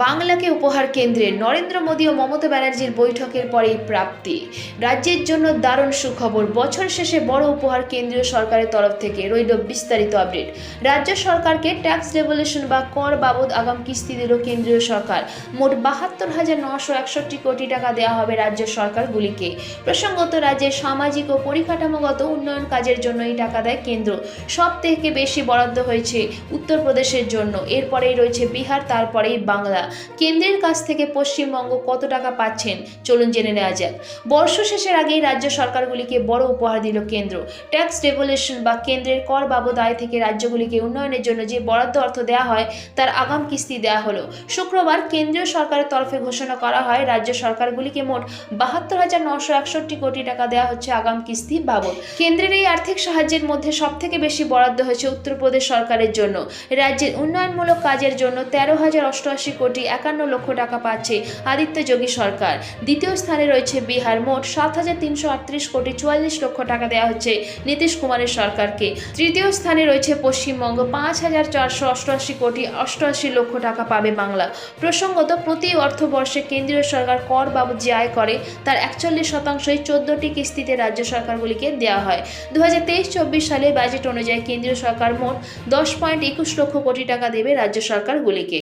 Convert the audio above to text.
বাংলাকে উপহার কেন্দ্রের নরেন্দ্র মোদী ও মমতা ব্যানার্জির বৈঠকের পরেই প্রাপ্তি। রাজ্যের জন্য দারুণ সুখবর, বছর শেষে বড় উপহার কেন্দ্রীয় সরকারের তরফ থেকে। রইল বিস্তারিত আপডেট। রাজ্য সরকারকে ট্যাক্স ডেভলিউশন বা কর বাবদ আগাম কিস্তি দিল কেন্দ্রীয় সরকার। মোট ৭২,৯৬১ কোটি টাকা দেওয়া হবে রাজ্য সরকারগুলিকে। প্রসঙ্গত, রাজ্যের সামাজিক ও পরিকাঠামোগত উন্নয়ন কাজের জন্য এই টাকা দেয় কেন্দ্র। সব থেকে বেশি বরাদ্দ হয়েছে উত্তরপ্রদেশের জন্য, এরপরেই রয়েছে বিহার, তারপরেই বাংলা। কেন্দ্রের কাছ থেকে পশ্চিমবঙ্গ কত টাকা পাচ্ছেন চলুন জেনে নেওয়া যাক। বর্ষ শেষের আগেই রাজ্য সরকারগুলিকে বড় উপহার দিল কেন্দ্র। ট্যাক্স ডেভলিউশন বা কেন্দ্রের কর বাবদ আয় থেকে রাজ্যগুলিকে উন্নয়নের জন্য যে বরাদ্দ অর্থ দেওয়া হয় তার আগাম কিস্তি দেওয়া হলো। শুক্রবার কেন্দ্রীয় সরকারের তরফে ঘোষণা করা হয় রাজ্য সরকারগুলিকে মোট ৭২,৯৬১ কোটি টাকা দেওয়া হচ্ছে আগাম কিস্তি বাবদ। কেন্দ্রের এই আর্থিক সাহায্যের মধ্যে সবথেকে বেশি বরাদ্দ হয়েছে উত্তরপ্রদেশ সরকারের জন্য। রাজ্যের উন্নয়নমূলক কাজের জন্য ১৩,০৮৮ কোটি ৫১ লক্ষ টাকা পাচ্ছে আদিত্য যোগী সরকার। দ্বিতীয় স্থানে রয়েছে বিহার, মোট ৭,৩৩৮ কোটি ৪৪ লক্ষ টাকা দেওয়া হচ্ছে নীতিশ কুমারের সরকারকে। তৃতীয় স্থানে রয়েছে পশ্চিমবঙ্গ, ৫,৪৮৮ কোটি ৮৮ লক্ষ টাকা পাবে বাংলা। প্রসঙ্গত, প্রতি অর্থবর্ষে কেন্দ্রীয় সরকার কর বাবদ যে আয় করে তার ৪১%ই ১৪টি কিস্তিতে রাজ্য সরকারগুলিকে দেওয়া হয়। ২০২৩-২৪ সালে বাজেট অনুযায়ী কেন্দ্রীয় সরকার মোট ১০.২১ লক্ষ কোটি টাকা দেবে রাজ্য সরকারগুলিকে।